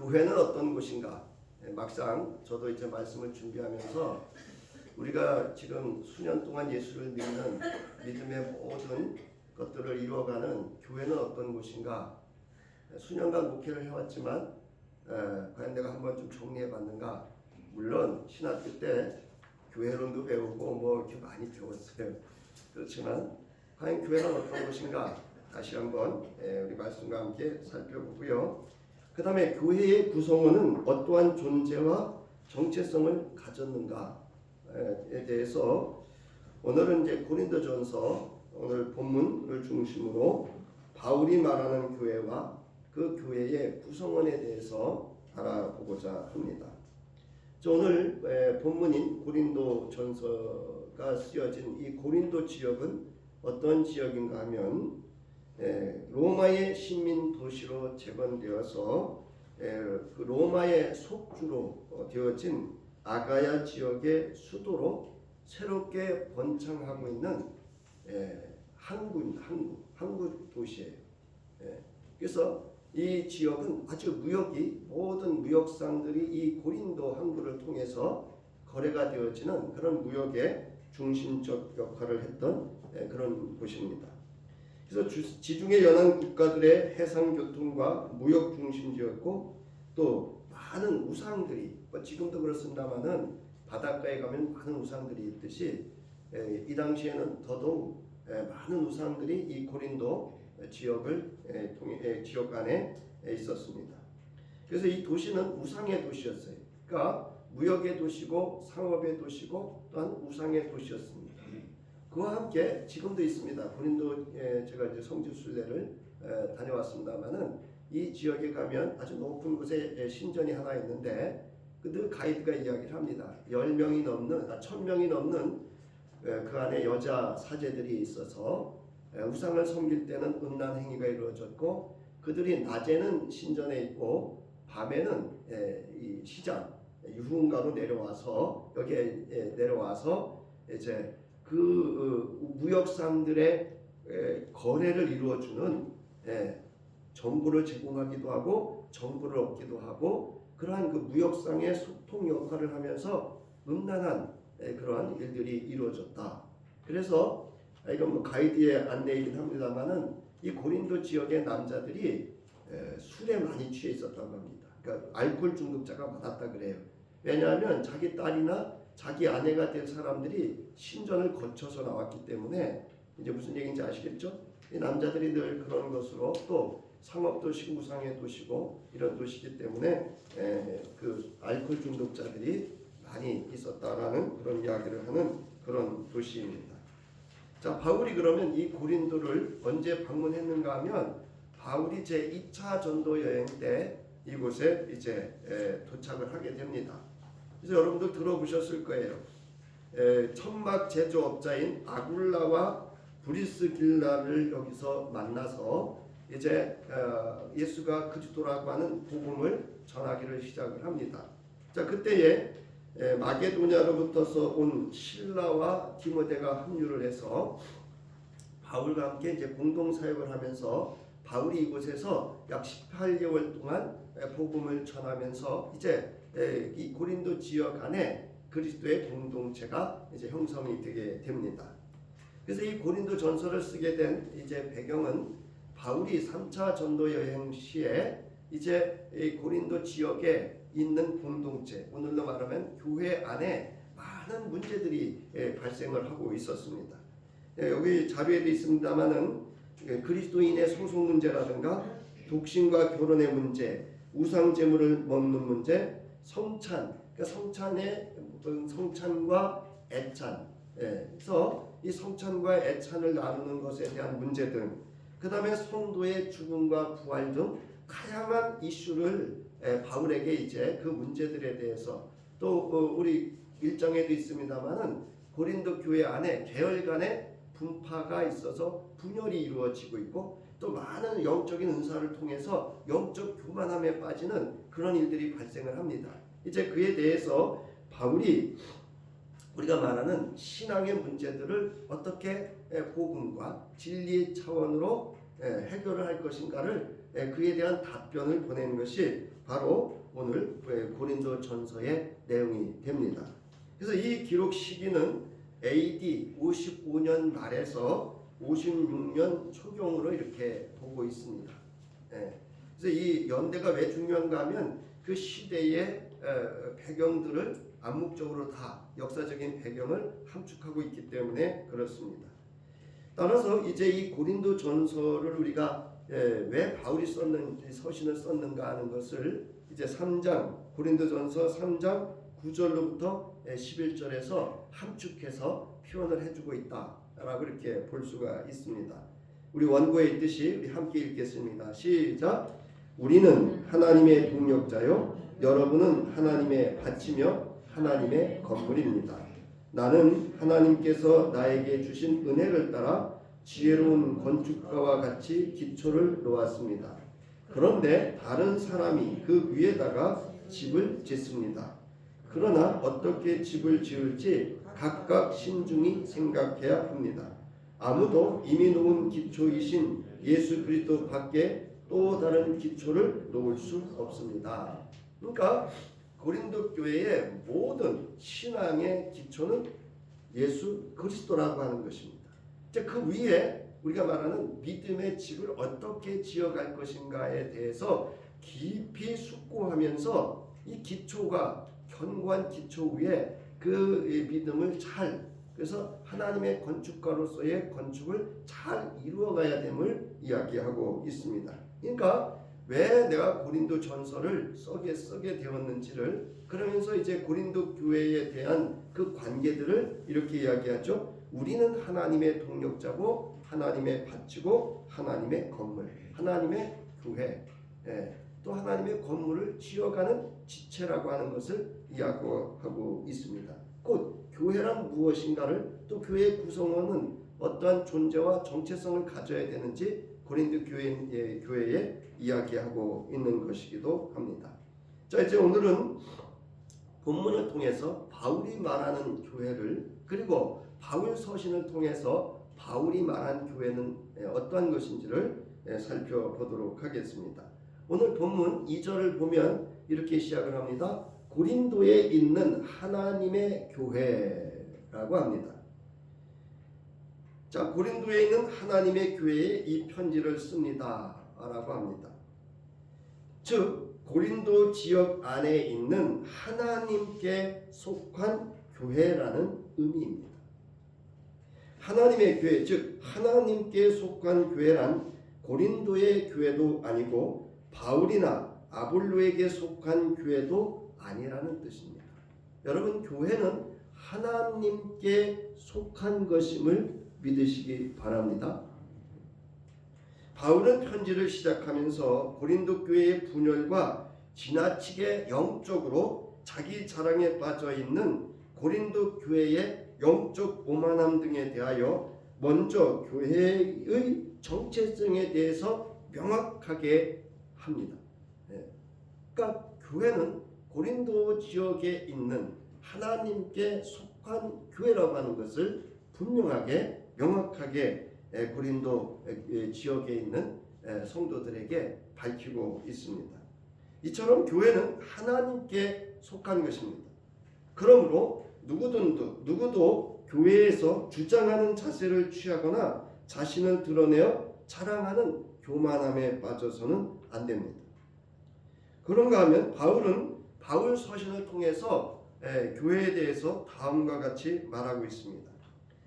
교회는 어떤 곳인가? 막상 저도 이제 말씀을 준비하면서 우리가 지금 수년 동안 예수를 믿는 믿음의 모든 것들을 이루어가는 교회는 어떤 곳인가? 수년간 목회를 해왔지만 과연 내가 한번 좀 정리해 봤는가? 물론 신학교 때 교회론도 배우고 뭐 이렇게 많이 배웠어요. 그렇지만 과연 교회는 어떤 곳인가? 다시 한번 우리 말씀과 함께 살펴보고요. 그 다음에 교회의 구성원은 어떠한 존재와 정체성을 가졌는가에 대해서 오늘은 이제 고린도전서 오늘 본문을 중심으로 바울이 말하는 교회와 그 교회의 구성원에 대해서 알아보고자 합니다. 오늘 본문인 고린도전서가 쓰여진 이 고린도 지역은 어떤 지역인가 하면 로마의 식민 도시로 재건되어서 그 로마의 속주로 되어진 아가야 지역의 수도로 새롭게 번창하고 있는 항구 도시예요. 그래서 이 지역은 아주 모든 무역상들이 이 고린도 항구를 통해서 거래가 되어지는 그런 무역의 중심적 역할을 했던 그런 곳입니다. 그래서 지중해 연안 국가들의 해상 교통과 무역 중심지였고 또 많은 우상들이 지금도 그렇습니다만은 바닷가에 가면 많은 우상들이 있듯이 이 당시에는 더더욱 많은 우상들이 이 고린도 지역 안에 있었습니다. 그래서 이 도시는 우상의 도시였어요. 그러니까 무역의 도시고 상업의 도시고 또한 우상의 도시였습니다. 그와 함께 지금도 있습니다. 고린도 제가 이제 성지 순례를 다녀왔습니다만은 이 지역에 가면 아주 높은 곳에 신전이 하나 있는데 그 가이드가 이야기를 합니다. 1000명이 넘는 그 안에 여자 사제들이 있어서 우상을 섬길 때는 음란 행위가 이루어졌고 그들이 낮에는 신전에 있고 밤에는 이 시장 유흥가로 내려와서 여기에 내려와서 이제 그 무역상들의 거래를 이루어주는 정보를 제공하기도 하고 정보를 얻기도 하고 그러한 그 무역상의 소통 역할을 하면서 음란한 그러한 일들이 이루어졌다. 그래서 이건 뭐 가이드의 안내이긴 합니다만은 이 고린도 지역의 남자들이 술에 많이 취해 있었다고 합니다. 그러니까 알코올 중독자가 많았다 그래요. 왜냐하면 자기 딸이나 자기 아내가 될 사람들이 신전을 거쳐서 나왔기 때문에 이제 무슨 얘기인지 아시겠죠? 이 남자들이 늘 그런 것으로 또 상업도시고 우상의 도시고 이런 도시이기 때문에 그 알코올 중독자들이 많이 있었다라는 그런 이야기를 하는 그런 도시입니다. 자, 바울이 그러면 이 고린도를 언제 방문했는가 하면 바울이 제 2차 전도 여행 때 이곳에 이제 도착을 하게 됩니다. 그래서 여러분도 들어보셨을 거예요. 천막 제조업자인 아굴라와 브리스길라를 여기서 만나서 이제 예수가 그리스도라고 하는 복음을 전하기를 시작을 합니다. 자, 그때에 마게도냐로부터서 온 실라와 디모데가 합류를 해서 바울과 함께 이제 공동 사역을 하면서 바울이 이곳에서 약 18개월 동안 복음을 전하면서 이제 이 고린도 지역 안에 그리스도의 공동체가 이제 형성이 되게 됩니다. 그래서 이 고린도 전서를 쓰게 된 이제 배경은 바울이 3차 전도 여행 시에 이제 이 고린도 지역에 있는 공동체, 오늘로 말하면 교회 안에 많은 문제들이 발생을 하고 있었습니다. 여기 자료에도 있습니다만은 그리스도인의 소송 문제라든가 독신과 결혼의 문제, 우상 제물을 먹는 문제, 성찬, 그러니까 성찬과 애찬, 그래서 이 성찬과 애찬을 나누는 것에 대한 문제 등, 그 다음에 성도의 죽음과 부활 등 다양한 이슈를 바울에게 이제 그 문제들에 대해서 또 우리 1장에도 있습니다만은 고린도 교회 안에 계열 간의 분파가 있어서 분열이 이루어지고 있고 또 많은 영적인 은사를 통해서 영적 교만함에 빠지는 그런 일들이 발생을 합니다. 이제 그에 대해서 바울이 우리가 말하는 신앙의 문제들을 어떻게 복음과 진리의 차원으로 해결을 할 것인가를 그에 대한 답변을 보내는 것이 바로 오늘 고린도전서의 내용이 됩니다. 그래서 이 기록 시기는 AD 55년 말에서 56년 초경으로 이렇게 보고 있습니다. 그래서 이 연대가 왜 중요한가 하면 그 시대의 배경들을 암묵적으로 다 역사적인 배경을 함축하고 있기 때문에 그렇습니다. 따라서 이제 이 고린도전서를 우리가 왜 바울이 서신을 썼는가 하는 것을 이제 3장 고린도전서 3장 9절로부터 11절에서 함축해서 표현을 해주고 있다라고 이렇게 볼 수가 있습니다. 우리 원고에 있듯이 우리 함께 읽겠습니다. 시작. 우리는 하나님의 동력자요 여러분은 하나님의 밭이며 하나님의 건물입니다. 나는 하나님께서 나에게 주신 은혜를 따라 지혜로운 건축가와 같이 기초를 놓았습니다. 그런데 다른 사람이 그 위에다가 집을 짓습니다. 그러나 어떻게 집을 지을지 각각 신중히 생각해야 합니다. 아무도 이미 놓은 기초이신 예수 그리스도 밖에 또 다른 기초를 놓을 수 없습니다. 그러니까 고린도 교회의 모든 신앙의 기초는 예수 그리스도라고 하는 것입니다. 그 위에 우리가 말하는 믿음의 집을 어떻게 지어갈 것인가에 대해서 깊이 숙고하면서 이 기초가 견고한 기초 위에 그 믿음을 그래서 하나님의 건축가로서의 건축을 잘 이루어가야 됨을 이야기하고 있습니다. 그러니까 왜 내가 고린도 전서를 쓰게 되었는지를 그러면서 이제 고린도 교회에 대한 그 관계들을 이렇게 이야기하죠. 우리는 하나님의 동력자고 하나님의 밭이고 하나님의 건물, 하나님의 교회, 또 하나님의 건물을 지어가는 지체라고 하는 것을 이야기하고 있습니다. 곧 교회란 무엇인가를 또 교회의 구성원은 어떠한 존재와 정체성을 가져야 되는지 고린도 교회에 이야기하고 있는 것이기도 합니다. 자, 이제 오늘은 본문을 통해서 바울이 말하는 교회를 그리고 바울 서신을 통해서 바울이 말한 교회는 어떠한 것인지를 살펴보도록 하겠습니다. 오늘 본문 2절을 보면 이렇게 시작을 합니다. 고린도에 있는 하나님의 교회라고 합니다. 자, 고린도에 있는 하나님의 교회에 이 편지를 씁니다 라고 합니다. 즉 고린도 지역 안에 있는 하나님께 속한 교회라는 의미입니다. 하나님의 교회, 즉 하나님께 속한 교회란 고린도의 교회도 아니고 바울이나 아볼로에게 속한 교회도 아니라는 뜻입니다. 여러분, 교회는 하나님께 속한 것임을 믿으시기 바랍니다. 바울은 편지를 시작하면서 고린도 교회의 분열과 지나치게 영적으로 자기 자랑에 빠져 있는 고린도 교회의 영적 오만함 등에 대하여 먼저 교회의 정체성에 대해서 명확하게 합니다. 그러니까 교회는 고린도 지역에 있는 하나님께 속한 교회라고 하는 것을 분명하게 명확하게 고린도 지역에 있는 성도들에게 밝히고 있습니다. 이처럼 교회는 하나님께 속한 것입니다. 그러므로 누구도 교회에서 주장하는 자세를 취하거나 자신을 드러내어 자랑하는 교만함에 빠져서는 안 됩니다. 그런가 하면 바울은 바울 서신을 통해서 교회에 대해서 다음과 같이 말하고 있습니다.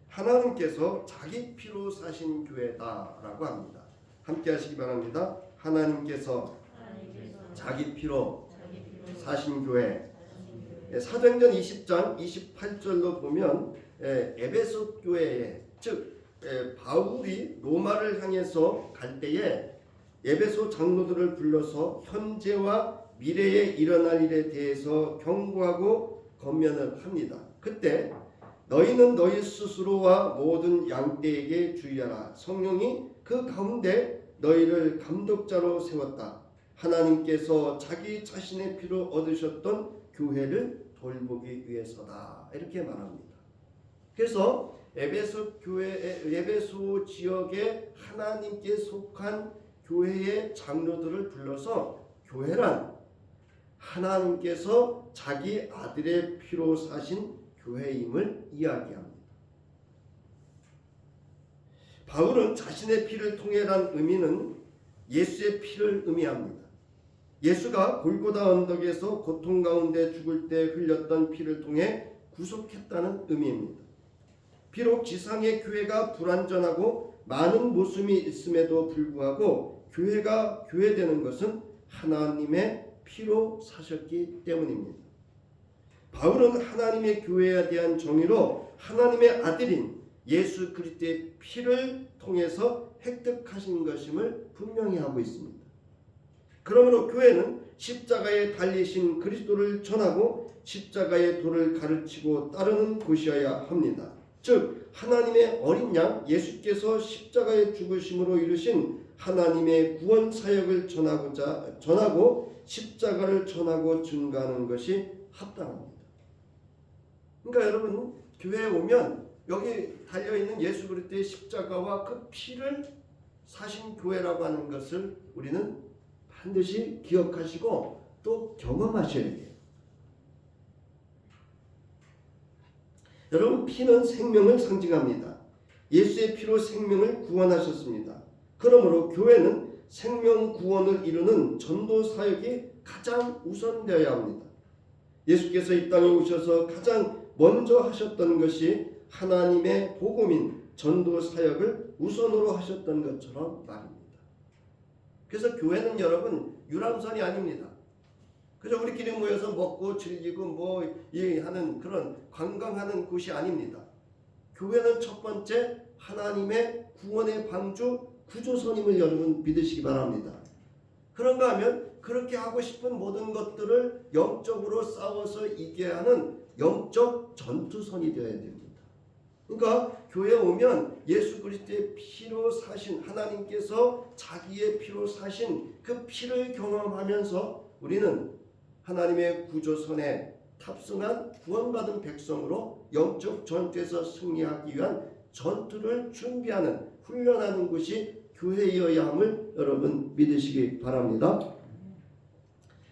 하나님께서 자기 피로 사신 교회다라고 합니다. 함께 하시기 바랍니다. 하나님께서 자기 피로 사신 교회. 사도행전 20장 28절로 보면 에베소 교회에, 즉 바울이 로마를 향해서 갈 때에 에베소 장로들을 불러서 현재와 미래에 일어날 일에 대해서 경고하고 권면을 합니다. 그때 너희는 너희 스스로와 모든 양떼에게 주의하라. 성령이 그 가운데 너희를 감독자로 세웠다. 하나님께서 자기 자신의 피로 얻으셨던 교회를 돌보기 위해서다. 이렇게 말합니다. 그래서 에베소 지역의 하나님께 속한 교회의 장로들을 불러서 교회란 하나님께서 자기 아들의 피로 사신 교회임을 이야기합니다. 바울은 자신의 피를 통해란 의미는 예수의 피를 의미합니다. 예수가 골고다 언덕에서 고통 가운데 죽을 때 흘렸던 피를 통해 구속했다는 의미입니다. 비록 지상의 교회가 불완전하고 많은 모순이 있음에도 불구하고 교회가 교회되는 것은 하나님의 피로 사셨기 때문입니다. 바울은 하나님의 교회에 대한 정의로 하나님의 아들인 예수 그리스도의 피를 통해서 획득하신 것임을 분명히 하고 있습니다. 그러므로 교회는 십자가에 달리신 그리스도를 전하고 십자가의 도를 가르치고 따르는 곳이어야 합니다. 즉 하나님의 어린 양 예수께서 십자가의 죽으심으로 이루신 하나님의 구원 사역을 전하고 십자가를 전하고 증거하는 것이 합당합니다. 그러니까 여러분 교회에 오면 여기 달려있는 예수 그리스도의 십자가와 그 피를 사신 교회라고 하는 것을 우리는 반드시 기억하시고 또 경험하셔야 돼요. 여러분 피는 생명을 상징합니다. 예수의 피로 생명을 구원하셨습니다. 그러므로 교회는 생명 구원을 이루는 전도 사역이 가장 우선되어야 합니다. 예수께서 이 땅에 오셔서 가장 먼저 하셨던 것이 하나님의 복음인 전도 사역을 우선으로 하셨던 것처럼 말입니다. 그래서 교회는 여러분 유람선이 아닙니다. 그저 우리끼리 모여서 먹고 즐기고 하는 그런 관광하는 곳이 아닙니다. 교회는 첫 번째 하나님의 구원의 방주 구조선임을 여러분 믿으시기 바랍니다. 그런가 하면 그렇게 하고 싶은 모든 것들을 영적으로 싸워서 이겨야 하는 영적 전투선이 되어야 됩니다. 그러니까 교회에 오면 예수 그리스도의 피로 사신 하나님께서 자기의 피로 사신 그 피를 경험하면서 우리는 하나님의 구조선에 탑승한 구원받은 백성으로 영적 전투에서 승리하기 위한 전투를 준비하는 훈련하는 것이 교회여야 함을 여러분 믿으시기 바랍니다.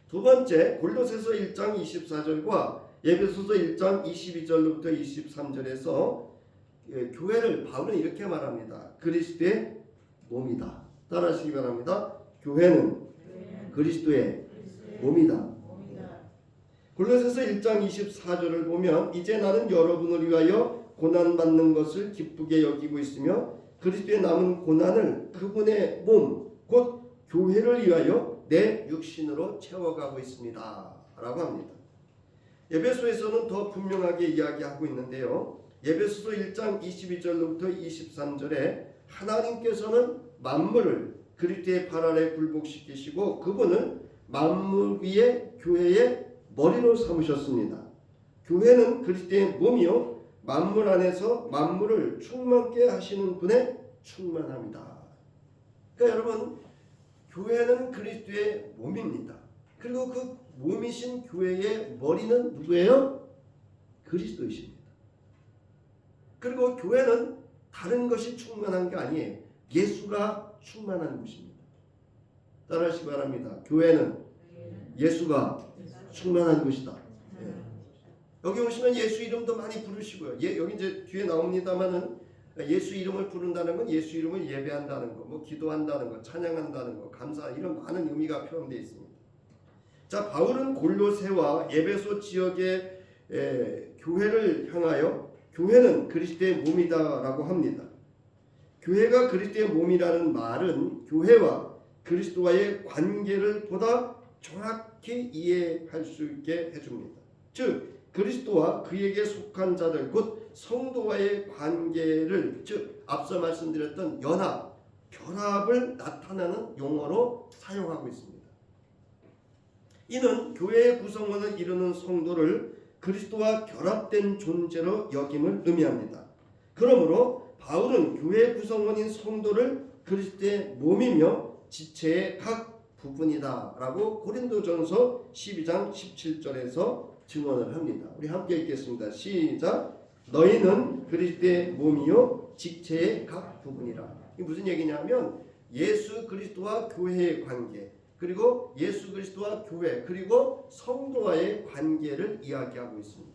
두 번째 골로새서 1장 24절과 에베소서 1장 22절로부터 23절에서 교회를 바울은 이렇게 말합니다. 그리스도의 몸이다. 따라하시기 바랍니다. 교회는 그리스도의 몸이다. 골로새서 1장 24절을 보면 이제 나는 여러분을 위하여 고난받는 것을 기쁘게 여기고 있으며 그리스도의 남은 고난을 그분의 몸 곧 교회를 위하여 내 육신으로 채워가고 있습니다. 라고 합니다. 에베소에서는 더 분명하게 이야기하고 있는데요. 에베소서 1장 22절로부터 23절에 하나님께서는 만물을 그리스도의 발 아래 굴복시키시고 그분을 만물 위에 교회의 머리로 삼으셨습니다. 교회는 그리스도의 몸이요 만물 안에서 만물을 충만케 하시는 분의 충만합니다. 그러니까 여러분 교회는 그리스도의 몸입니다. 그리고 그 몸이신 교회의 머리는 누구예요? 그리스도이십니다. 그리고 교회는 다른 것이 충만한 게 아니에요. 예수가 충만한 곳입니다. 따라하시기 바랍니다. 교회는 예수가 충만한 곳이다. 예. 여기 오시면 예수 이름도 많이 부르시고요. 여기 이제 뒤에 나옵니다만은 예수 이름을 부른다는 건 예수 이름을 예배한다는 거, 기도한다는 거, 찬양한다는 거, 감사 이런 많은 의미가 표현되어 있습니다. 자, 바울은 골로새와 에베소 지역의 교회를 향하여 교회는 그리스도의 몸이다라고 합니다. 교회가 그리스도의 몸이라는 말은 교회와 그리스도와의 관계를 보다 정확히 이해할 수 있게 해줍니다. 즉 그리스도와 그에게 속한 자들 곧 성도와의 관계를 즉 앞서 말씀드렸던 연합, 결합을 나타내는 용어로 사용하고 있습니다. 이는 교회의 구성원을 이루는 성도를 그리스도와 결합된 존재로 여김을 의미합니다. 그러므로 바울은 교회의 구성원인 성도를 그리스도의 몸이며 지체의 각 부분이다 라고 고린도전서 12장 17절에서 증언을 합니다. 우리 함께 읽겠습니다. 시작. 너희는 그리스도의 몸이요 지체의 각 부분이라. 이게 무슨 얘기냐면 예수 그리스도와 교회의 관계, 그리고 예수 그리스도와 교회, 그리고 성도와의 관계를 이야기하고 있습니다.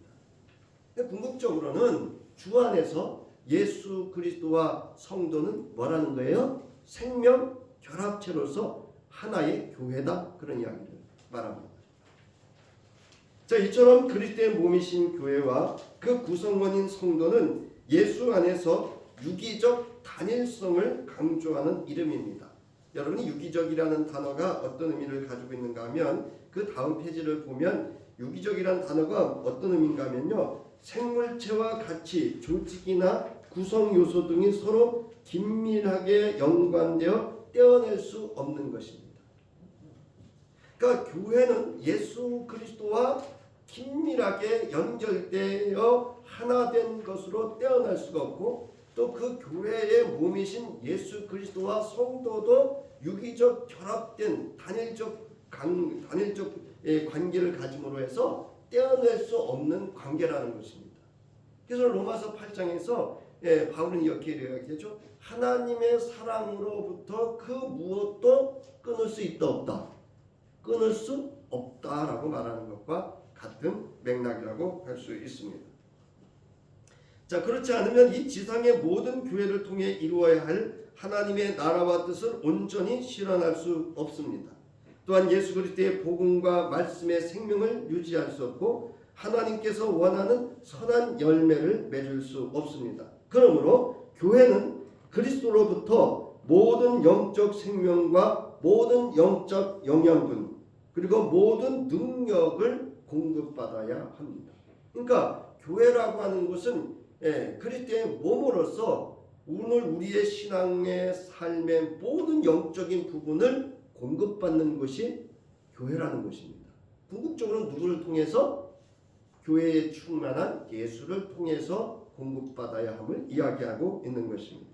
궁극적으로는 주 안에서 예수 그리스도와 성도는 뭐라는 거예요? 생명 결합체로서 하나의 교회다, 그런 이야기를 말합니다. 자, 이처럼 그리스도의 몸이신 교회와 그 구성원인 성도는 예수 안에서 유기적 단일성을 강조하는 이름입니다. 여러분이 유기적이라는 단어가 어떤 의미를 가지고 있는가 하면 그 다음 페이지를 보면 유기적이라는 단어가 어떤 의미인가 하면요, 생물체와 같이 조직이나 구성 요소 등이 서로 긴밀하게 연관되어 떼어낼 수 없는 것입니다. 그러니까 교회는 예수 그리스도와 긴밀하게 연결되어 하나 된 것으로 떼어날 수가 없고, 또 그 교회의 몸이신 예수 그리스도와 성도도 유기적 결합된 단일적 관계를 가짐으로 해서 떼어낼 수 없는 관계라는 것입니다. 그래서 로마서 8장에서 바울은 이렇게 이야기하죠. 하나님의 사랑으로부터 그 무엇도 끊을 수 있다 없다, 끊을 수 없다라고 말하는 것과 같은 맥락이라고 할 수 있습니다. 자, 그렇지 않으면 이 지상의 모든 교회를 통해 이루어야 할 하나님의 나라와 뜻을 온전히 실현할 수 없습니다. 또한 예수 그리스도의 복음과 말씀의 생명을 유지할 수 없고 하나님께서 원하는 선한 열매를 맺을 수 없습니다. 그러므로 교회는 그리스도로부터 모든 영적 생명과 모든 영적 영양분, 그리고 모든 능력을 공급받아야 합니다. 그러니까 교회라고 하는 것은 그리스도의 몸으로서 오늘 우리의 신앙의 삶의 모든 영적인 부분을 공급받는 것이 교회라는 것입니다. 궁극적으로 누구를 통해서? 교회에 충만한 예수를 통해서 공급받아야 함을 이야기하고 있는 것입니다.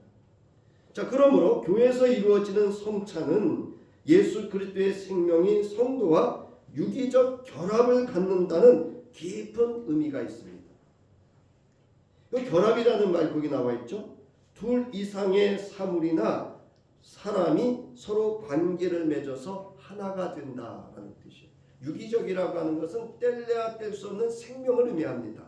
자, 그러므로 교회에서 이루어지는 성찬은 예수 그리스도의 생명이 성도와 유기적 결합을 갖는다는 깊은 의미가 있습니다. 그 결합이라는 말 거기 나와 있죠. 둘 이상의 사물이나 사람이 서로 관계를 맺어서 하나가 된다라는 뜻이에요. 유기적이라고 하는 것은 뗄래야 뗄 수 없는 생명을 의미합니다.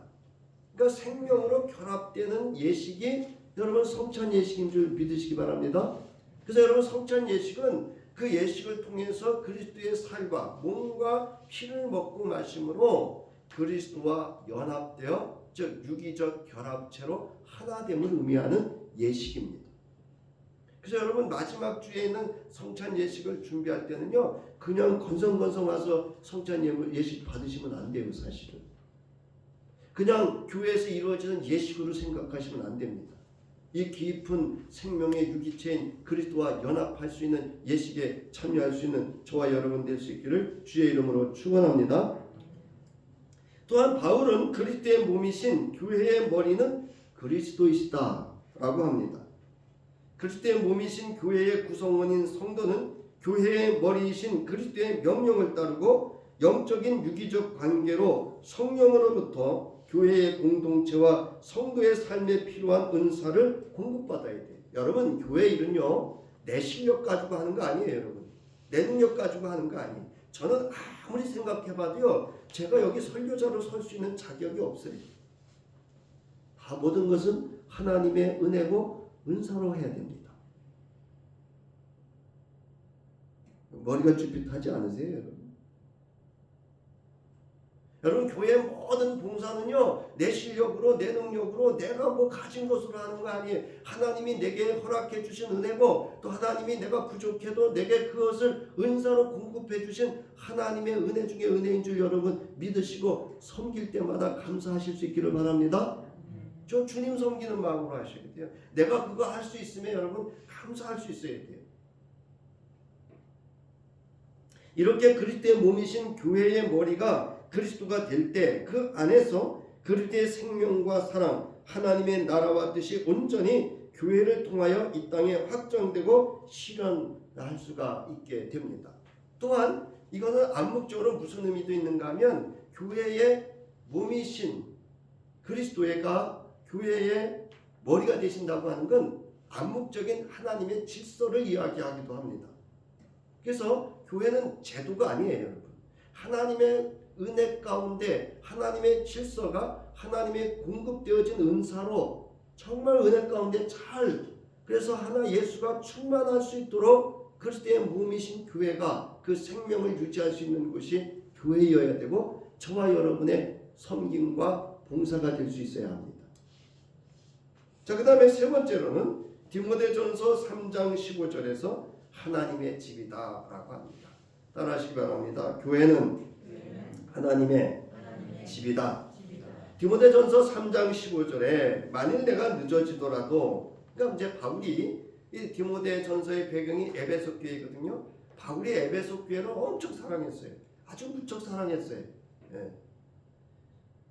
그러니까 생명으로 결합되는 예식이 여러분 성찬 예식인 줄 믿으시기 바랍니다. 그래서 여러분 성찬 예식은 그 예식을 통해서 그리스도의 살과 몸과 피를 먹고 마심으로 그리스도와 연합되어, 즉 유기적 결합체로 하나됨을 의미하는 예식입니다. 그래서 여러분 마지막 주에 있는 성찬 예식을 준비할 때는요, 그냥 건성건성 와서 성찬 예식 받으시면 안 돼요. 사실은 그냥 교회에서 이루어지는 예식으로 생각하시면 안 됩니다. 이 깊은 생명의 유기체인 그리스도와 연합할 수 있는 예식에 참여할 수 있는 저와 여러분 될 수 있기를 주의 이름으로 축원합니다. 또한 바울은 그리스도의 몸이신 교회의 머리는 그리스도이시다 라고 합니다. 그리스도의 몸이신 교회의 구성원인 성도는 교회의 머리이신 그리스도의 명령을 따르고 영적인 유기적 관계로 성령으로부터 교회의 공동체와 성도의 삶에 필요한 은사를 공급받아야 돼요. 여러분 교회 일은요, 내 실력 가지고 하는 거 아니에요. 여러분 내 능력 가지고 하는 거 아니에요. 저는 아무리 생각해봐도요, 제가 여기 설교자로 설 수 있는 자격이 없어요. 다 모든 것은 하나님의 은혜고 은사로 해야 됩니다. 머리가 쭈삣하지 않으세요, 여러분? 여러분 교회의 모든 봉사는요, 내 실력으로 내 능력으로 내가 뭐 가진 것으로 하는 거 아니에요. 하나님이 내게 허락해 주신 은혜고, 또 하나님이 내가 부족해도 내게 그것을 은사로 공급해 주신 하나님의 은혜 중에 은혜인 줄 여러분 믿으시고 섬길 때마다 감사하실 수 있기를 바랍니다. 저 주님 섬기는 마음으로 하셔야 돼요. 내가 그거 할 수 있으면 여러분 감사할 수 있어야 돼요. 이렇게 그리스도의 몸이신 교회의 머리가 그리스도가 될 때 그 안에서 그리스도의 생명과 사랑, 하나님의 나라와 뜻이 온전히 교회를 통하여 이 땅에 확정되고 실현할 수가 있게 됩니다. 또한 이거는 암묵적으로 무슨 의미도 있는가 하면 교회의 몸이신 그리스도가 교회의 머리가 되신다고 하는 건 암묵적인 하나님의 질서를 이야기하기도 합니다. 그래서 교회는 제도가 아니에요, 여러분. 하나님의 은혜 가운데 하나님의 질서가 하나님의 공급되어진 은사로 정말 은혜 가운데 그래서 하나 예수가 충만할 수 있도록 그리스도의 몸이신 교회가 그 생명을 유지할 수 있는 곳이 교회여야 되고 저와 여러분의 섬김과 봉사가 될 수 있어야 합니다. 자, 그 다음에 세 번째로는 디모데전서 3장 15절에서 하나님의 집이다라고 합니다. 따라하시기 바랍니다. 교회는 하나님의 집이다. 디모데전서 3장 15절에 만일 내가 늦어지더라도, 그러니까 이제 바울이 이 디모데전서의 배경이 에베소 교회거든요. 바울이 에베소 교회를 엄청 사랑했어요. 아주 무척 사랑했어요. 예.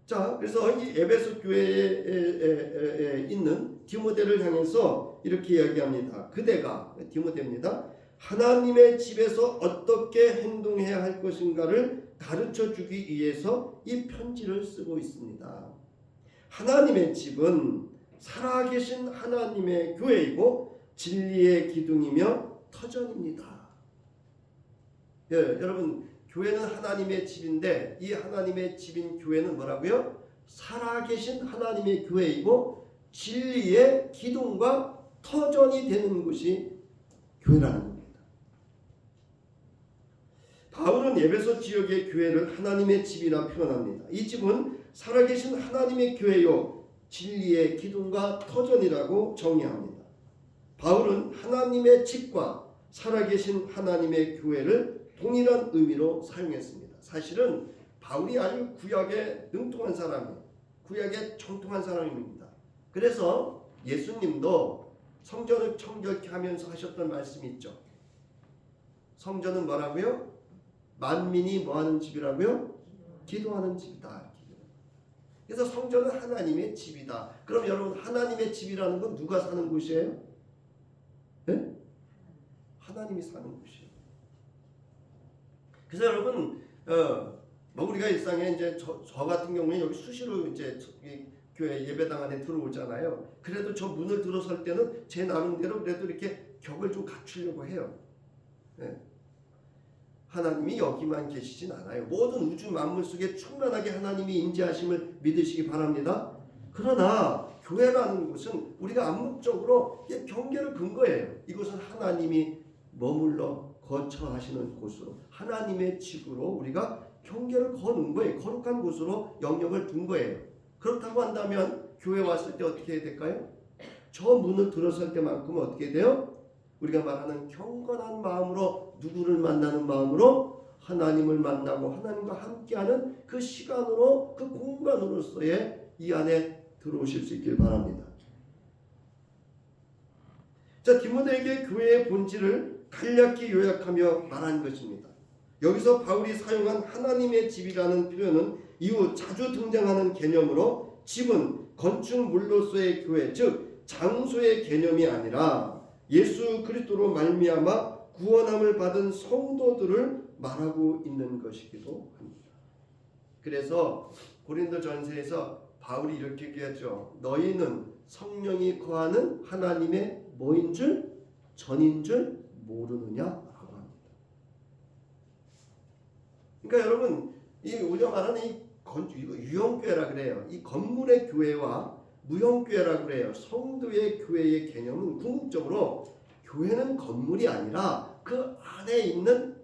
자, 그래서 이 에베소 교회에 있는 디모데를 향해서 이렇게 이야기합니다. 그대가 디모데입니다. 하나님의 집에서 어떻게 행동해야 할 것인가를 가르쳐 주기 위해서 이 편지를 쓰고 있습니다. 하나님의 집은 살아계신 하나님의 교회이고 진리의 기둥이며 터전입니다. 예, 여러분, 교회는 하나님의 집인데 이 하나님의 집인 교회는 뭐라고요? 살아계신 하나님의 교회이고 진리의 기둥과 터전이 되는 곳이 교회라는 겁니다. 바울은 에베소 지역의 교회를 하나님의 집이라 표현합니다. 이 집은 살아계신 하나님의 교회요 진리의 기둥과 터전이라고 정의합니다. 바울은 하나님의 집과 살아계신 하나님의 교회를 동일한 의미로 사용했습니다. 사실은 바울이 아주 구약에 능통한 사람이에요. 구약에 정통한 사람입니다. 그래서 예수님도 성전을 청결케 하면서 하셨던 말씀이 있죠. 성전은 뭐라고요? 만민이 뭐하는 집이라고요? 기도하는 집이다. 그래서 성전은 하나님의 집이다. 그럼 여러분, 하나님의 집이라는 건 누가 사는 곳이에요? 네? 하나님이 사는 곳이에요. 그래서 여러분, 뭐 우리가 일상에 이제 저 같은 경우에 여기 수시로 이제 교회 예배당 안에 들어오잖아요. 그래도 저 문을 들어설 때는 제 나름대로 그래도 이렇게 격을 좀 갖추려고 해요. 네. 하나님이 여기만 계시진 않아요. 모든 우주 만물 속에 충만하게 하나님이 임재하심을 믿으시기 바랍니다. 그러나 교회라는 곳은 우리가 암묵적으로 경계를 근 거예요. 이곳은 하나님이 머물러 거처하시는 곳으로, 하나님의 집으로 우리가 경계를 거는 거예요. 거룩한 곳으로 영역을 둔 거예요. 그렇다고 한다면 교회 왔을 때 어떻게 해야 될까요? 저 문을 들어설 때만큼 어떻게 돼요? 우리가 말하는 경건한 마음으로, 누구를 만나는 마음으로 하나님을 만나고 하나님과 함께하는 그 시간으로, 그 공간으로서의 이 안에 들어오실 수 있길 바랍니다. 자, 디모데에게 교회의 본질을 간략히 요약하며 말한 것입니다. 여기서 바울이 사용한 하나님의 집이라는 표현은 이후 자주 등장하는 개념으로 집은 건축물로서의 교회, 즉 장소의 개념이 아니라 예수 그리스도로 말미암아 구원함을 받은 성도들을 말하고 있는 것이기도 합니다. 그래서 고린도전서에서 바울이 이렇게 얘기하죠. 너희는 성령이 거하는 하나님의 뭐인 줄? 전인 줄 모르느냐라고 합니다. 그러니까 여러분, 이 우리가 말하는 이 유형교회라 그래요. 이 건물의 교회와 무형교회라 그래요. 성도의 교회의 개념은 궁극적으로 교회는 건물이 아니라 그 안에 있는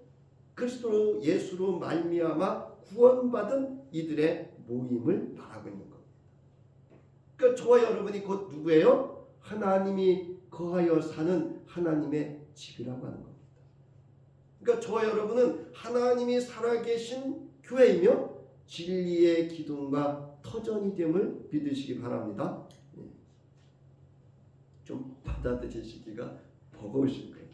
그리스도 예수로 말미암아 구원받은 이들의 모임을 말하고 있는 겁니다. 그러니까 저와 여러분이 곧 누구예요? 하나님이 거하여 사는 하나님의 집이라고 하는 겁니다. 그러니까 저와 여러분은 하나님이 살아계신 교회이며 진리의 기둥과 터전이 됨을 믿으시기 바랍니다. 좀 받아들이시기가 버거우실 거예요.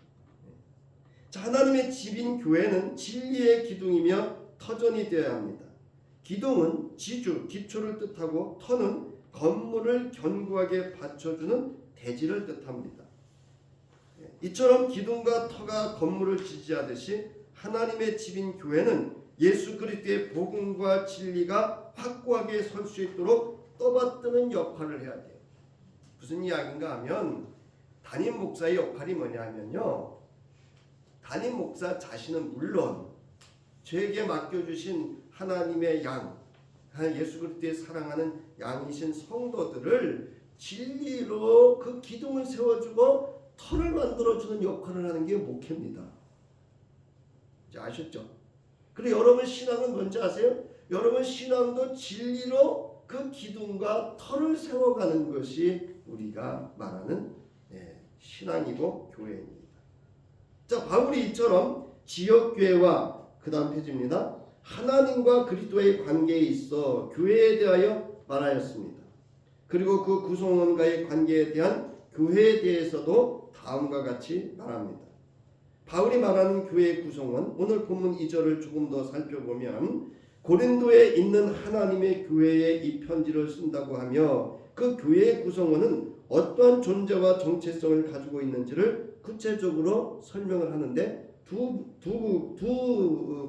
자, 하나님의 집인 교회는 진리의 기둥이며 터전이 되어야 합니다. 기둥은 지주, 기초를 뜻하고 터는 건물을 견고하게 받쳐주는 대지를 뜻합니다. 이처럼 기둥과 터가 건물을 지지하듯이 하나님의 집인 교회는 예수 그리스도의 복음과 진리가 확고하게 설 수 있도록 떠받드는 역할을 해야 돼요. 무슨 이야기인가 하면 담임 목사의 역할이 뭐냐면요. 담임 목사 자신은 물론 저에게 맡겨주신 하나님의 양, 예수 그리스도의 사랑하는 양이신 성도들을 진리로 그 기둥을 세워주고 터를 만들어주는 역할을 하는 게 목회입니다. 이제 아셨죠? 그리고 여러분 신앙은 뭔지 아세요? 여러분 신앙도 진리로 그 기둥과 터를 세워가는 것이 우리가 말하는 신앙이고 교회입니다. 자, 바울이 이처럼 지역교회와 그 다음 페이지입니다. 하나님과 그리스도의 관계에 있어 교회에 대하여 말하였습니다. 그리고 그 구성원과의 관계에 대한 교회에 대해서도 다음과 같이 말합니다. 바울이 말하는 교회의 구성원, 오늘 본문 2절을 조금 더 살펴보면 고린도에 있는 하나님의 교회에 이 편지를 쓴다고 하며 그 교회의 구성원은 어떠한 존재와 정체성을 가지고 있는지를 구체적으로 설명을 하는데 두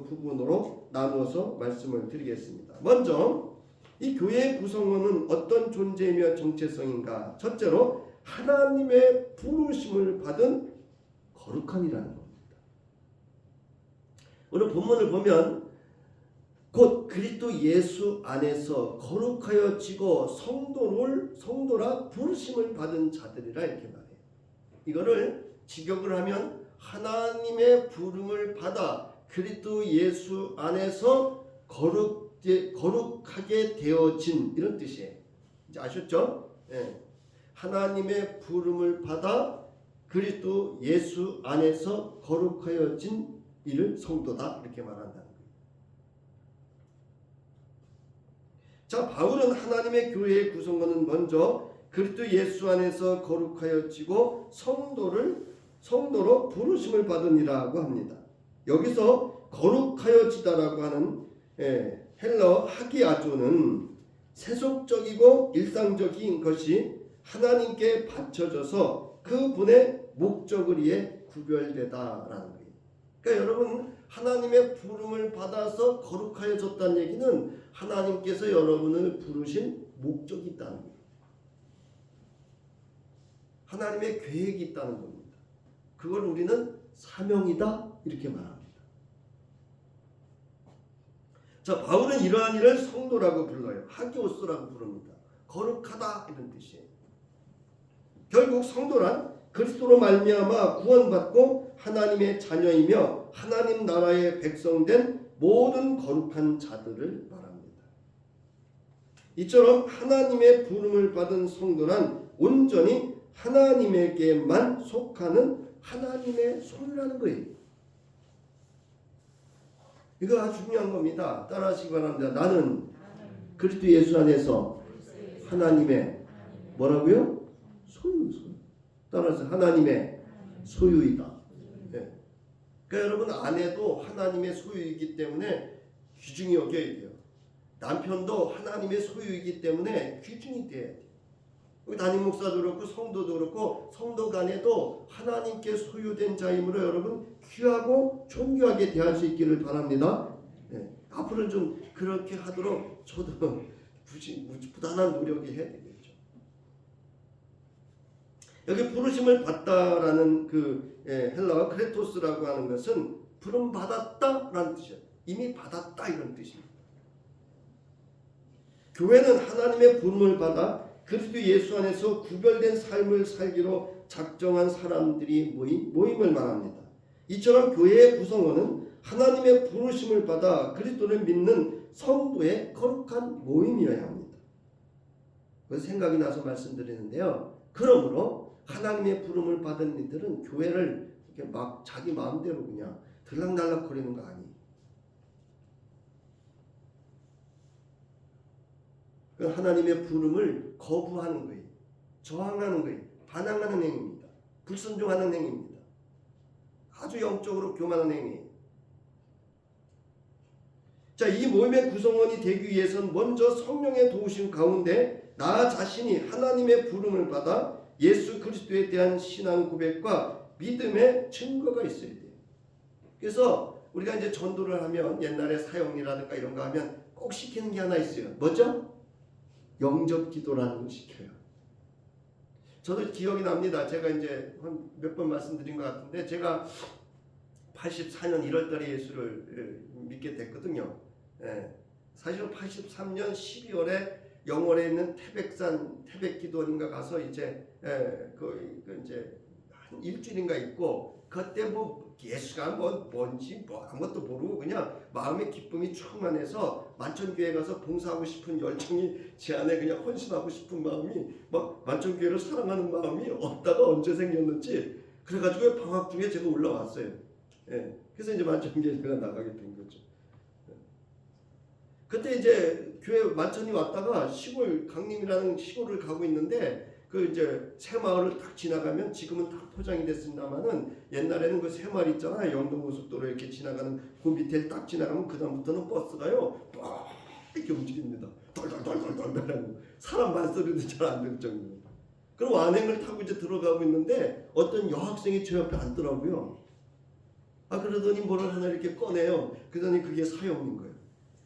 부분으로 나누어서 말씀을 드리겠습니다. 먼저 이 교회의 구성원은 어떤 존재이며 정체성인가? 첫째로 하나님의 부르심을 받은 거룩한이라는 겁니다. 오늘 본문을 보면 곧 그리스도 예수 안에서 거룩하여지고 성도라 부르심을 받은 자들이라 이렇게 말해요. 이거를 직역을 하면 하나님의 부름을 받아 그리스도 예수 안에서 거룩하게 되어진 이런 뜻이에요. 이제 아셨죠? 하나님의 부름을 받아 그리스도 예수 안에서 거룩하여진 이를 성도다 이렇게 말한다는 거예요. 자, 바울은 하나님의 교회의 구성원은 먼저 그리스도 예수 안에서 거룩하여지고 성도로 부르심을 받으니라고 합니다. 여기서 거룩하여지다라고 하는 헬러 하기아조는 세속적이고 일상적인 것이 하나님께 바쳐져서 그분의 목적을 위해 구별되다라는 거예요. 그러니까 여러분 하나님의 부름을 받아서 거룩하여졌다는 얘기는 하나님께서 여러분을 부르신 목적이 있다는 거예요. 하나님의 계획이 있다는 겁니다. 그걸 우리는 사명이다 이렇게 말합니다. 자, 바울은 이러한 일을 성도라고 불러요. 하기오스라고 부릅니다. 거룩하다 이런 뜻이에요. 결국 성도란 그리스도로 말미암아 구원받고 하나님의 자녀이며 하나님 나라의 백성된 모든 거룩한 자들을 말합니다. 이처럼 하나님의 부름을 받은 성도란 온전히 하나님에게만 속하는 하나님의 소유라는 거예요. 이거 아주 중요한 겁니다. 따라하시기 바랍니다. 나는 그리스도 예수 안에서 하나님의 뭐라고요? 소유. 따라서 하나님의 소유이다. 네. 그러니까 여러분 아내도 하나님의 소유이기 때문에 귀중히 여겨야 돼요. 남편도 하나님의 소유이기 때문에 귀중히 돼야 돼요. 담임 목사도 그렇고 성도도 그렇고 성도 간에도 하나님께 소유된 자이므로 여러분 귀하고 존귀하게 대할 수 있기를 바랍니다. 네. 앞으로는 좀 그렇게 하도록 저도 부단한 노력이 해야 되겠죠. 여기 부르심을 받다라는 그 헬라어 크레토스라고 하는 것은 부름 받았다라는 뜻이에요. 이미 받았다 이런 뜻입니다. 교회는 하나님의 부름을 받아 그리스도 예수 안에서 구별된 삶을 살기로 작정한 사람들이 모임을 말합니다. 이처럼 교회의 구성원은 하나님의 부르심을 받아 그리스도를 믿는 성도의 거룩한 모임이어야 합니다. 그래서 생각이 나서 말씀드리는데요. 그러므로 하나님의 부름을 받은 이들은 교회를 이렇게 막 자기 마음대로 그냥 들락날락 거리는 거 아니에요. 하나님의 부름을 거부하는 거예요. 저항하는 거예요. 반항하는 행위입니다. 불순종하는 행위입니다. 아주 영적으로 교만한 행위예요. 자, 이 모임의 구성원이 되기 위해서는 먼저 성령의 도우심 가운데 나 자신이 하나님의 부름을 받아 예수 그리스도에 대한 신앙 고백과 믿음의 증거가 있어야 돼요. 그래서 우리가 이제 전도를 하면 옛날에 사형이라든가 이런 거 하면 꼭 시키는 게 하나 있어요. 뭐죠? 영접 기도라는 걸 시켜요. 저도 기억이 납니다. 제가 이제 한 몇 번 말씀드린 것 같은데 제가 84년 1월달에 예수를 믿게 됐거든요. 예. 사실은 83년 12월에 영월에 있는 태백산 태백기도원인가 가서 이제 이제 한 일주일인가 있고 그때 뭐 예수가 뭔지 아무것도 모르고 그냥 마음의 기쁨이 충만해서 만천교회 가서 봉사하고 싶은 열정이 제 안에 그냥 헌신하고 싶은 마음이 막 만천교회를 사랑하는 마음이 없다가 언제 생겼는지 그래가지고 방학 중에 제가 올라왔어요. 예. 그래서 이제 만천교회 제가 나가게 된 거죠. 그때 이제 교회 만천이 왔다가 시골 강림이라는 시골을 가고 있는데 그 이제 새마을을 딱 지나가면 지금은 다 포장이 됐습니다만은 옛날에는 그 새마을 있잖아요. 영동고속도로 이렇게 지나가는 그 밑에 딱 지나가면 그 다음부터는 버스가요 막 이렇게 움직입니다. 덜덜덜덜덜 사람 말소리도 잘 안 들 정도로. 그럼 완행을 타고 이제 들어가고 있는데 어떤 여학생이 제 옆에 앉더라고요. 그러더니 뭐를 하나 이렇게 꺼내요. 그러더니 그게 사형인 거예요.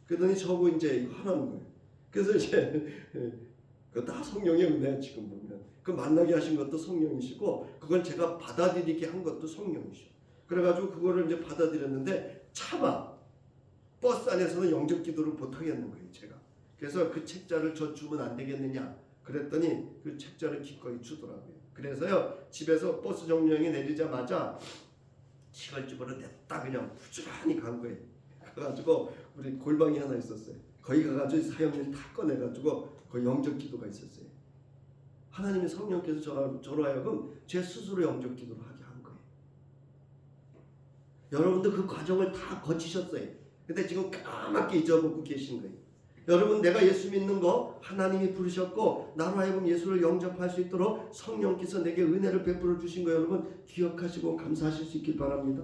그러더니 저거 이제 하라는 거예요. 그래서 이제 그 다 성령의 은혜야. 지금 보면 그 만나게 하신 것도 성령이시고 그걸 제가 받아들이게 한 것도 성령이시고 그래가지고 그거를 이제 받아들였는데 차마 버스 안에서는 영접 기도를 못 하겠는 거예요. 제가 그래서 그 책자를 저 주면 안 되겠느냐 그랬더니 그 책자를 기꺼이 주더라고요. 그래서요 집에서 버스 정류장에 내리자마자 시골집으로 냈다 그냥 부지런히 간 거예요. 그래가지고 우리 골방이 하나 있었어요. 거기 가가지고 사형을 다 꺼내가지고 그 영접 기도가 있었어요. 하나님의 성령께서 저로 하여금 제 스스로 영접 기도를 하게 한 거예요. 여러분도 그 과정을 다 거치셨어요. 근데 지금 까맣게 잊어먹고 계신 거예요. 여러분 내가 예수 믿는 거 하나님이 부르셨고 나로 하여금 예수를 영접할 수 있도록 성령께서 내게 은혜를 베풀어 주신 거 여러분 기억하시고 감사하실 수 있길 바랍니다.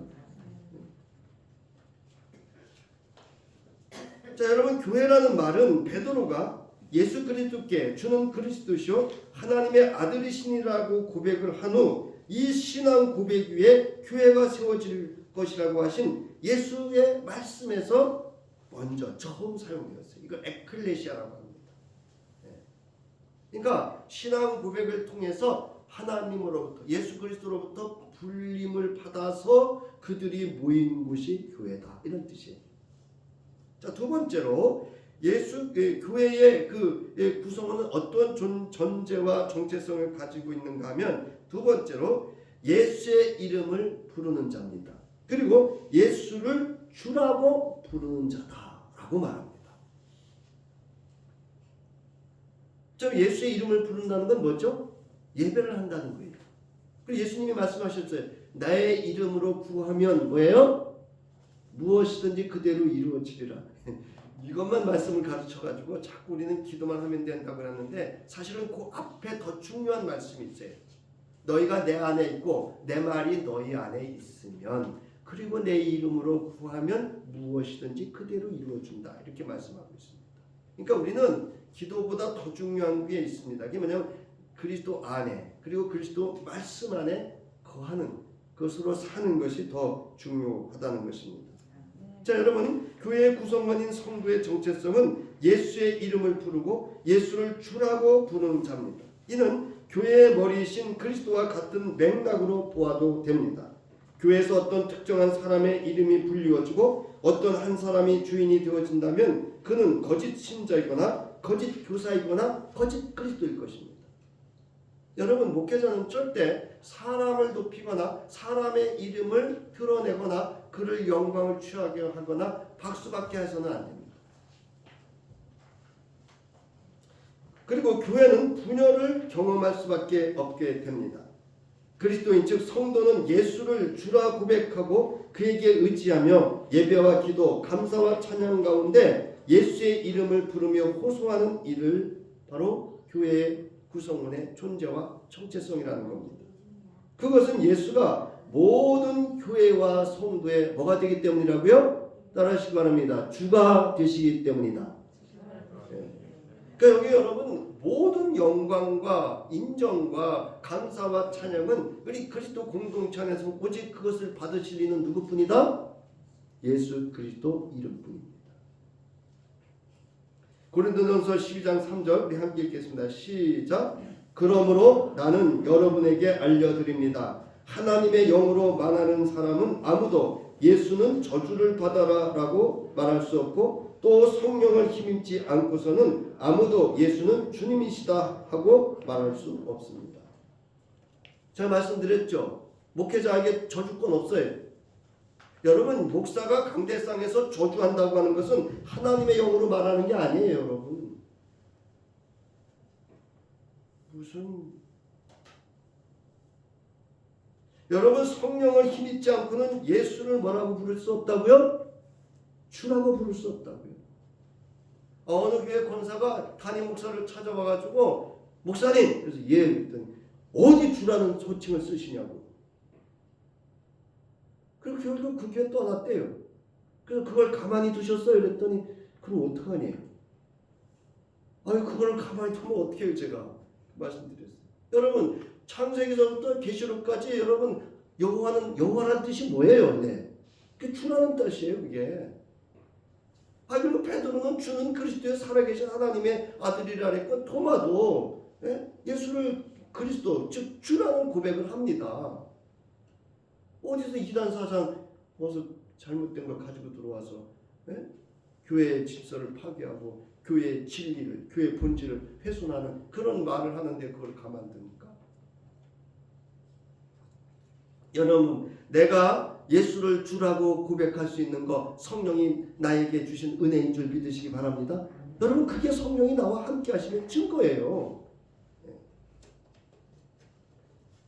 자 여러분 교회라는 말은 베드로가 예수 그리스도께 주는 그리스도시요 하나님의 아들이시니라고 고백을 한 후 이 신앙 고백 위에 교회가 세워질 것이라고 하신 예수의 말씀에서 먼저 처음 사용되었어요. 이걸 에클레시아라고 합니다. 그러니까 신앙 고백을 통해서 하나님으로부터 예수 그리스도로부터 불림을 받아서 그들이 모인 곳이 교회다 이런 뜻이에요. 자, 두 번째로 교회의 그 구성원은 어떤 존재와 정체성을 가지고 있는가 하면 두 번째로 예수의 이름을 부르는 자입니다. 그리고 예수를 주라고 부르는 자다라고 말합니다. 저 예수의 이름을 부른다는 건 뭐죠? 예배를 한다는 거예요. 그리고 예수님이 말씀하셨어요. 나의 이름으로 구하면 뭐예요? 무엇이든지 그대로 이루어지리라. 이것만 말씀을 가르쳐가지고 자꾸 우리는 기도만 하면 된다고 하는데 사실은 그 앞에 더 중요한 말씀이 있어요. 너희가 내 안에 있고 내 말이 너희 안에 있으면 그리고 내 이름으로 구하면 무엇이든지 그대로 이루어준다. 이렇게 말씀하고 있습니다. 그러니까 우리는 기도보다 더 중요한 게 있습니다. 그게 뭐냐면 그리스도 안에 그리고 그리스도 말씀 안에 거하는 것으로 사는 것이 더 중요하다는 것입니다. 자 여러분 교회의 구성원인 성도의 정체성은 예수의 이름을 부르고 예수를 주라고 부르는 자입니다. 이는 교회의 머리이신 그리스도와 같은 맥락으로 보아도 됩니다. 교회에서 어떤 특정한 사람의 이름이 불리워지고 어떤 한 사람이 주인이 되어진다면 그는 거짓 신자이거나 거짓 교사이거나 거짓 그리스도일 것입니다. 여러분 목회자는 절대 사람을 높이거나 사람의 이름을 드러내거나 그를 영광을 취하게 하거나 박수받게 해서는 안 됩니다. 그리고 교회는 분열을 경험할 수밖에 없게 됩니다. 그리스도인 즉 성도는 예수를 주라 고백하고 그에게 의지하며 예배와 기도, 감사와 찬양 가운데 예수의 이름을 부르며 호소하는 일을 바로 교회의 구성원의 존재와 정체성이라는 겁니다. 그것은 예수가 모든 교회와 성도의 뭐가 되기 때문이라고요? 따라하시기 바랍니다. 주가 되시기 때문이다. 그러니까 여기 여러분 모든 영광과 인정과 감사와 찬양은 우리 그리스도 공동체 안에서 오직 그것을 받으실 이는 누구뿐이다? 예수 그리스도 이름뿐입니다. 고린도전서 12장 3절 우리 함께 읽겠습니다. 시작. 그러므로 나는 여러분에게 알려드립니다. 하나님의 영으로 말하는 사람은 아무도 예수는 저주를 받아라 라고 말할 수 없고, 또 성령을 힘입지 않고서는 아무도 예수는 주님이시다 하고 말할 수 없습니다. 제가 말씀드렸죠. 목회자에게 저주권 없어요. 여러분, 목사가 강대상에서 저주한다고 하는 것은 하나님의 영으로 말하는 게 아니에요. 여러분, 여러분, 성령을 힘입지 않고는 예수를 뭐라고 부를 수 없다고요? 주라고 부를 수 없다고요. 어느 교회 권사가 담임 목사를 찾아와가지고, 목사님, 그래서 예 그랬더니 어디 주라는 호칭을 쓰시냐고. 그리고 결국 그 교회 떠났대요. 그래서 그걸 가만히 두셨어요. 그랬더니 그럼 어떡하니? 아유, 그걸 가만히 두면 어떻게 해요? 제가 말씀드렸어요. 여러분, 창세기서부터 계시록까지 여러분, 여호와라는 뜻이 뭐예요? 네, 그 주라는 뜻이에요. 그게. 그리고 베드로는 주는 그리스도의 살아계신 하나님의 아들이라 했고, 토마도 예수를 그리스도, 즉 주라는 고백을 합니다. 어디서 이단 사상 어디서 잘못된 걸 가지고 들어와서 교회의 질서를 파괴하고 교회의 진리를, 교회의 본질을 훼손하는 그런 말을 하는데 그걸 가만둡니까? 여러분, 내가 예수를 주라고 고백할 수 있는 거 성령이 나에게 주신 은혜인 줄 믿으시기 바랍니다. 여러분, 그게 성령이 나와 함께 하시는 증거예요.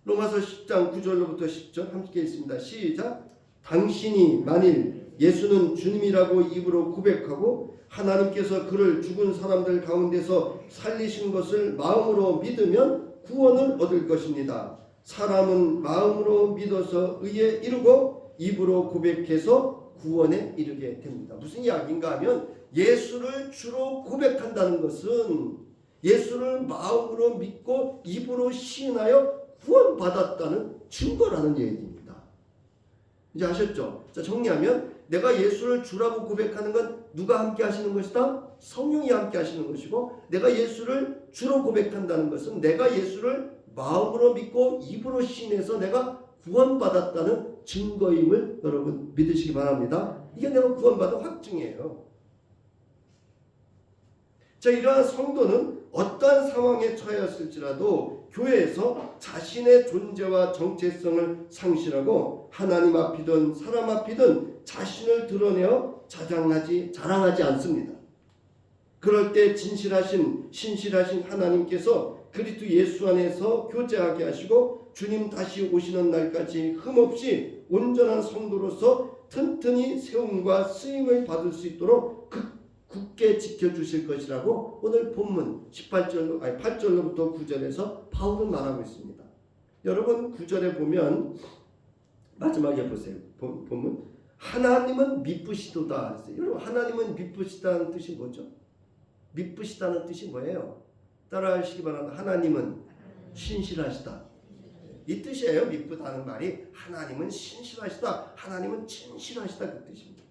로마서 10장 9절로부터 10절 함께 있습니다. 시작. 당신이 만일 예수는 주님이라고 입으로 고백하고 하나님께서 그를 죽은 사람들 가운데서 살리신 것을 마음으로 믿으면 구원을 얻을 것입니다. 사람은 마음으로 믿어서 의에 이르고 입으로 고백해서 구원에 이르게 됩니다. 무슨 이야기인가 하면, 예수를 주로 고백한다는 것은 예수를 마음으로 믿고 입으로 시인하여 구원받았다는 증거라는 얘기입니다. 이제 아셨죠? 자, 정리하면 내가 예수를 주라고 고백하는 건 누가 함께 하시는 것이다? 성령이 함께 하시는 것이고, 내가 예수를 주로 고백한다는 것은 내가 예수를 마음으로 믿고 입으로 시인해서 내가 구원받았다는 증거임을 여러분 믿으시기 바랍니다. 이게 내가 구원받은 확증이에요. 자, 이러한 성도는 어떠한 상황에 처하였을지라도 교회에서 자신의 존재와 정체성을 상실하고 하나님 앞이든 사람 앞이든 자신을 드러내어 자랑하지 않습니다. 그럴 때 신실하신 하나님께서 그리스도 예수 안에서 교제하게 하시고 주님 다시 오시는 날까지 흠없이 온전한 성도로서 튼튼히 세움과 쓰임을 받을 수 있도록 굳게 지켜주실 것이라고 오늘 본문 8절로부터 9절에서 바울은 말하고 있습니다. 여러분, 9절에 보면 마지막에 보세요. 본문 하나님은 미쁘시도다 했어요. 여러분, 하나님은 미쁘시다는 뜻이 뭐죠? 미쁘시다는 뜻이 뭐예요? 따라하시기 바랍니다. 하나님은 신실하시다. 이 뜻이에요. 미쁘다는 말이 하나님은 신실하시다, 하나님은 진실하시다, 그 뜻입니다.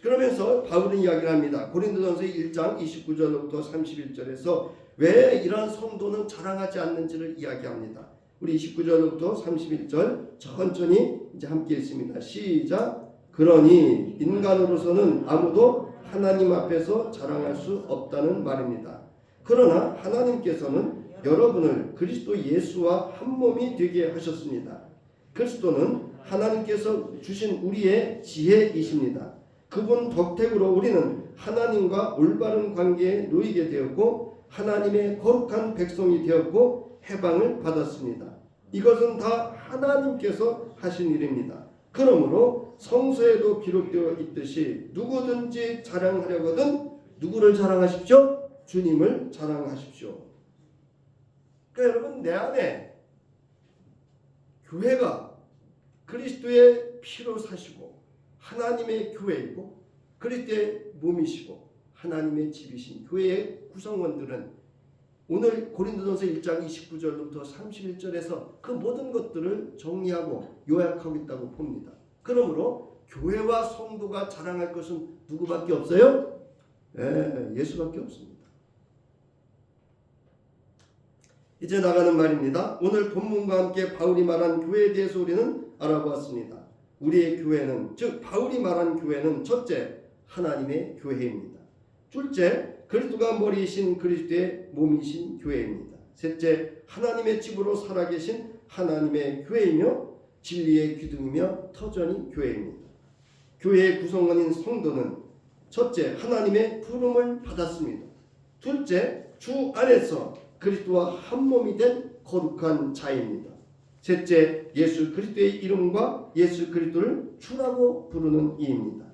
그러면서 바울은 이야기를 합니다. 고린도전서 1장 29절부터 31절에서 왜 이러한 성도는 자랑하지 않는지를 이야기합니다. 우리 29절부터 31절 천천히 이제 함께 읽습니다. 시작. 그러니 인간으로서는 아무도 하나님 앞에서 자랑할 수 없다는 말입니다. 그러나 하나님께서는 여러분을 그리스도 예수와 한 몸이 되게 하셨습니다. 그리스도는 하나님께서 주신 우리의 지혜이십니다. 그분 덕택으로 우리는 하나님과 올바른 관계에 놓이게 되었고 하나님의 거룩한 백성이 되었고 해방을 받았습니다. 이것은 다 하나님께서 하신 일입니다. 그러므로 성서에도 기록되어 있듯이 누구든지 자랑하려거든 누구를 자랑하십시오? 주님을 자랑하십시오. 그러니까 여러분, 내 안에 교회가 그리스도의 피로 사시고 하나님의 교회이고 그리스도의 몸이시고 하나님의 집이신 교회의 구성원들은 오늘 고린도전서 1장 29절부터 31절에서 그 모든 것들을 정리하고 요약하고 있다고 봅니다. 그러므로 교회와 성도가 자랑할 것은 누구밖에 없어요? 예수밖에 없습니다. 이제 나가는 말입니다. 오늘 본문과 함께 바울이 말한 교회에 대해서 우리는 알아보았습니다. 우리의 교회는, 즉 바울이 말한 교회는 첫째, 하나님의 교회입니다. 둘째, 그리스도가 머리이신 그리스도의 몸이신 교회입니다. 셋째, 하나님의 집으로 살아계신 하나님의 교회이며 진리의 기둥이며 터전인 교회입니다. 교회의 구성원인 성도는 첫째, 하나님의 부름을 받았습니다. 둘째, 주 안에서 그리스도와 한 몸이 된 거룩한 자입니다. 셋째, 예수 그리스도의 이름과 예수 그리스도를 주라고 부르는 이입니다.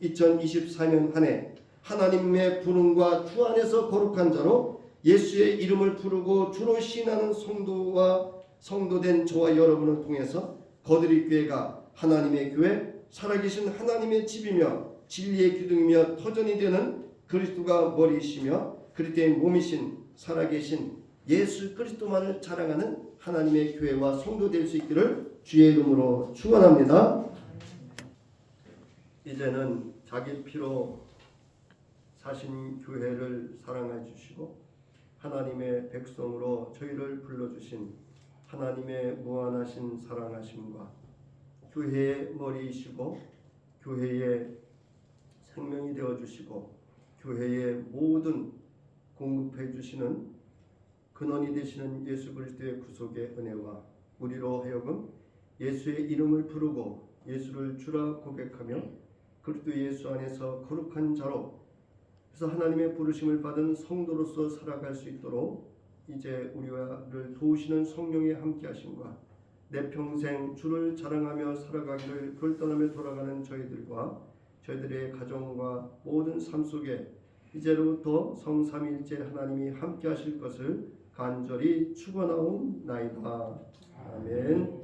2024년 한 해 하나님의 부름과 주 안에서 거룩한 자로 예수의 이름을 부르고 주로 신하는 성도와 성도된 저와 여러분을 통해서 거드리 교회가 하나님의 교회, 살아계신 하나님의 집이며 진리의 기둥이며 터전이 되는 그리스도가 머리이시며 그리스도의 몸이신 살아계신 예수 그리스도만을 자랑하는 하나님의 교회와 성도 될 수 있기를 주의 이름으로 축원합니다. 이제는 자기 피로 사신 교회를 사랑해 주시고 하나님의 백성으로 저희를 불러주신 하나님의 무한하신 사랑하심과 교회의 머리이시고 교회의 생명이 되어주시고 교회의 모든 공급해 주시는 근원이 되시는 예수 그리스도의 구속의 은혜와 우리로 하여금 예수의 이름을 부르고 예수를 주라 고백하며 그리스도 예수 안에서 거룩한 자로 그래서 하나님의 부르심을 받은 성도로서 살아갈 수 있도록 이제 우리를 도우시는 성령의 함께하심과 내 평생 주를 자랑하며 살아가기를 결단하며 돌아가는 저희들과 저희들의 가정과 모든 삶 속에 이제로부터 성삼위일체 하나님이 함께하실 것을 간절히 축원하옵나이다. 아멘.